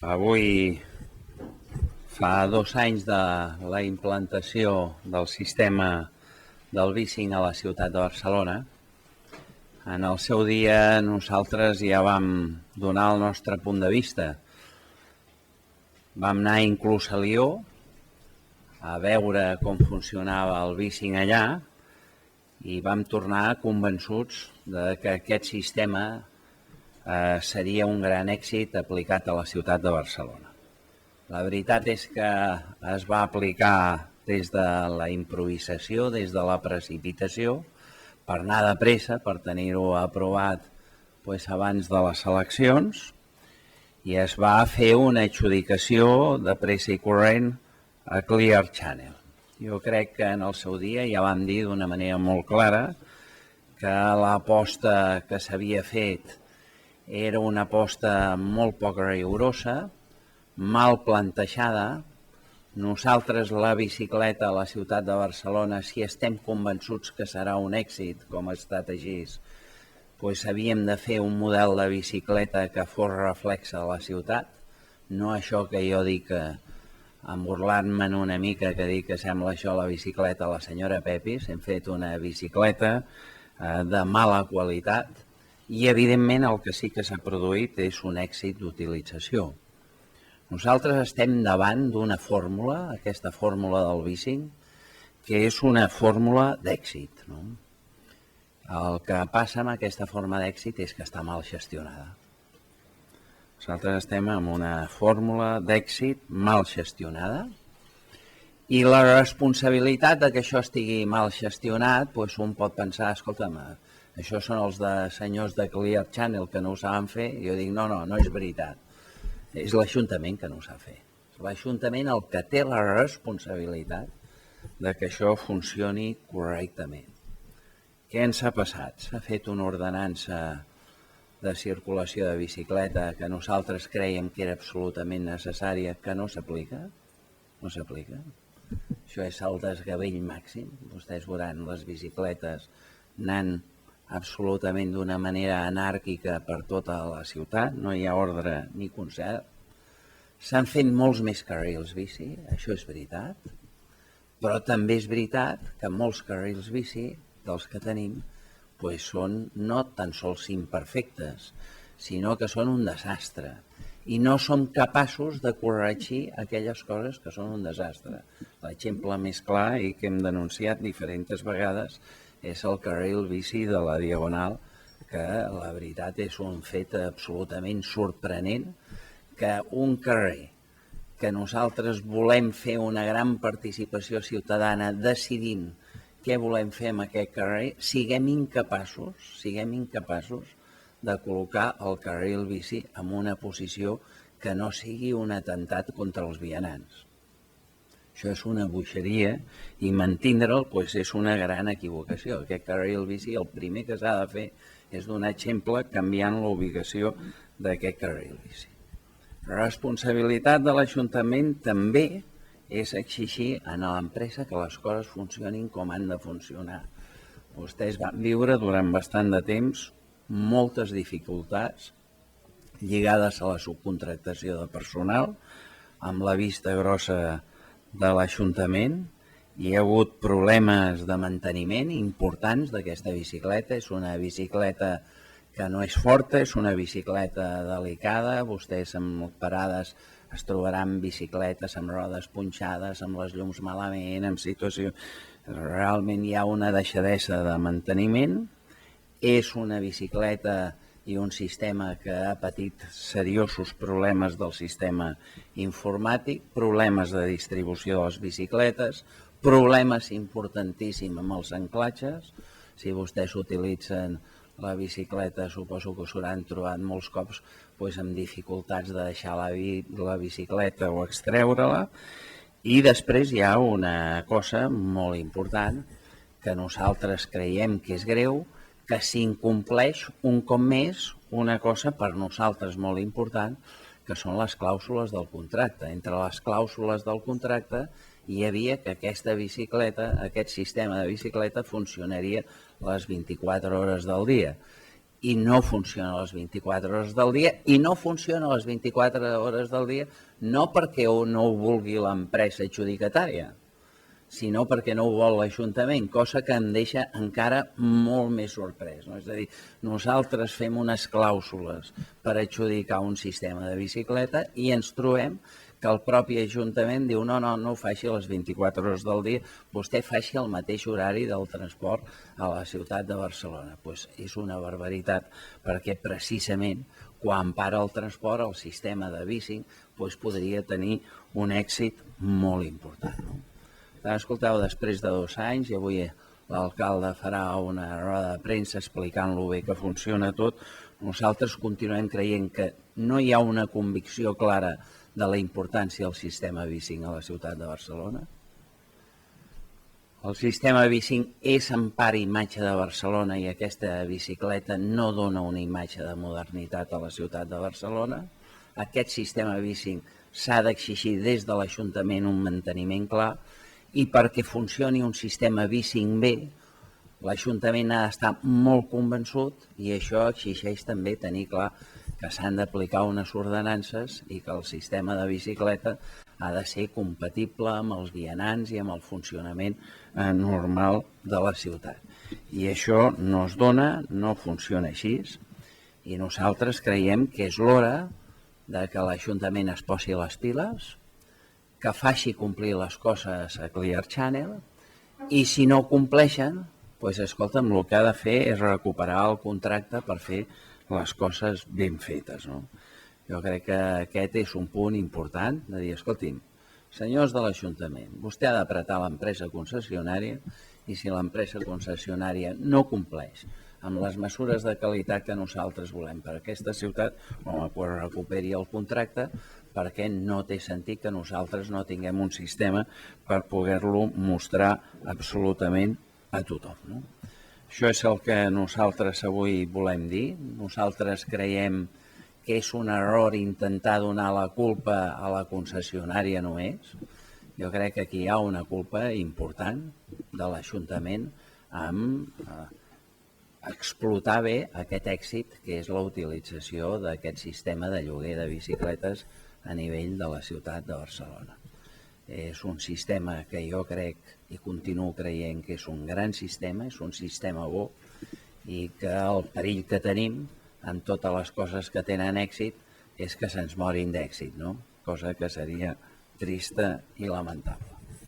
Avui fa 2 anys de la implantació del sistema del bicing a la ciutat de Barcelona. En el seu dia nosaltres ja vam donar el nostre punt de vista. Vam anar inclús a Lió a veure com funcionava el bicing allà i vam tornar convençuts que aquest sistema seria un gran èxit aplicat a la ciutat de Barcelona. La veritat és que es va aplicar des de la improvisació, des de la precipitació, per anar de pressa, per tenir-ho aprovat abans de les eleccions, i es va fer una adjudicació de pressa i corrent a Clear Channel. Jo crec que en el seu dia ja vam dir d'una manera molt clara que l'aposta que s'havia fet era una aposta molt poc rigorosa, mal plantejada. Nosaltres la bicicleta a la ciutat de Barcelona, si estem convençuts que serà un èxit, com ha estat així, havíem de fer un model de bicicleta que fos reflex de la ciutat, no això que jo dic, emburlant-me'n una mica, que dic que sembla això la bicicleta a la senyora Pepis. Hem fet una bicicleta de mala qualitat i, evidentment, el que sí que s'ha produït és un èxit d'utilització. Nosaltres estem davant d'una fórmula, aquesta fórmula del bicing, que és una fórmula d'èxit. El que passa amb aquesta forma d'èxit és que està mal gestionada. Nosaltres estem amb una fórmula d'èxit mal gestionada i la responsabilitat de que això estigui mal gestionat, un pot pensar, escolta'm, això són els senyors de Clear Channel que no ho saben fer. Jo dic, no és veritat. És l'Ajuntament que no ho sap fer. És l'Ajuntament el que té la responsabilitat de que això funcioni correctament. Què ens ha passat? S'ha fet una ordenança de circulació de bicicleta que nosaltres crèiem que era absolutament necessària, que no s'aplica. No s'aplica. Això és el desgavell màxim. Vostès veuran les bicicletes anant absolutament d'una manera anàrquica per tota la ciutat, no hi ha ordre ni concert. S'han fet molts més carrils bici, això és veritat, però també és veritat que molts carrils bici dels que tenim són no tan sols imperfectes, sinó que són un desastre i no som capaços de corregir aquelles coses que són un desastre. L'exemple més clar i que hem denunciat diferents vegades és el carril bici de la Diagonal, que la veritat és un fet absolutament sorprenent que un carrer que nosaltres volem fer una gran participació ciutadana decidint què volem fer amb aquest carrer, siguem incapaços de col·locar el carril bici en una posició que no sigui un atemptat contra els vianants. Això és una bogeria i mantindre'l és una gran equivocació. Aquest carril bici el primer que s'ha de fer és donar exemple canviant la ubicació d'aquest carril bici. La responsabilitat de l'Ajuntament també és exigir a l'empresa que les coses funcionin com han de funcionar. Vostès van viure durant bastant de temps moltes dificultats lligades a la subcontractació de personal, amb la vista grossa de l'Ajuntament. Hi ha hagut problemes de manteniment importants d'aquesta bicicleta. És una bicicleta que no és forta, és una bicicleta delicada. Vostès en parades es trobaran bicicletes amb rodes punxades, amb les llums malament, en situació... Realment hi ha una deixadesa de manteniment. És una bicicleta i un sistema que ha patit seriosos problemes del sistema informàtic, problemes de distribució de les bicicletes, problemes importantíssims amb els anclatges. Si vostès utilitzen la bicicleta, suposo que s'hauran trobat molts cops amb dificultats de deixar la bicicleta o extreure-la. I després hi ha una cosa molt important que nosaltres creiem que és greu, que s'incompleix un cop més una cosa per nosaltres molt important, que són les clàusules del contracte. Entre les clàusules del contracte hi havia que aquesta bicicleta, aquest sistema de bicicleta, funcionaria les 24 hores del dia. i no funciona a les 24 hores del dia, i no funciona a les 24 hores del dia no perquè no ho vulgui l'empresa adjudicatària, sinó perquè no ho vol l'Ajuntament, cosa que em deixa encara molt més sorprès. És a dir, nosaltres fem unes clàusules per adjudicar un sistema de bicicleta i ens trobem que el propi Ajuntament diu no ho faci a les 24 hores del dia, vostè faci el mateix horari del transport a la ciutat de Barcelona. Doncs és una barbaritat, perquè precisament quan para el transport el sistema de bicing podria tenir un èxit molt important. Escolteu, després de 2 anys, i avui l'alcalde farà una roda de premsa explicant-lo bé que funciona tot, nosaltres continuem creient que no hi ha una convicció clara de la importància del sistema bicing a la ciutat de Barcelona. El sistema bicing és en part imatge de Barcelona i aquesta bicicleta no dona una imatge de modernitat a la ciutat de Barcelona. Aquest sistema bicing s'ha d'exigir des de l'Ajuntament un manteniment clar, i perquè funcioni un sistema bicing bé, l'Ajuntament ha d'estar molt convençut, i això exigeix també tenir clar que s'han d'aplicar unes ordenances i que el sistema de bicicleta ha de ser compatible amb els vianants i amb el funcionament normal de la ciutat. I això no es dona, no funciona així, i nosaltres creiem que és l'hora que l'Ajuntament es posi les piles, que faci complir les coses a Clear Channel, i si no compleixen, doncs escolta'm, el que ha de fer és recuperar el contracte per fer les coses ben fetes. Jo crec que aquest és un punt important, de dir, escolti'm, senyors de l'Ajuntament, vostè ha d'apretar l'empresa concessionària, i si l'empresa concessionària no compleix amb les mesures de qualitat que nosaltres volem per a aquesta ciutat, home, quan recuperi el contracte, perquè no té sentit que nosaltres no tinguem un sistema per poder-lo mostrar absolutament a tothom. Això és el que nosaltres avui volem dir. Nosaltres creiem que és un error intentar donar la culpa a la concessionària només. Jo crec que aquí hi ha una culpa important de l'Ajuntament amb explotar bé aquest èxit que és la utilització d'aquest sistema de lloguer de bicicletes a nivell de la ciutat de Barcelona. És un sistema que jo crec i continuo creient que és un gran sistema, és un sistema bo, i que el perill que tenim en totes les coses que tenen èxit és que se'ns morin d'èxit, cosa que seria trista i lamentable.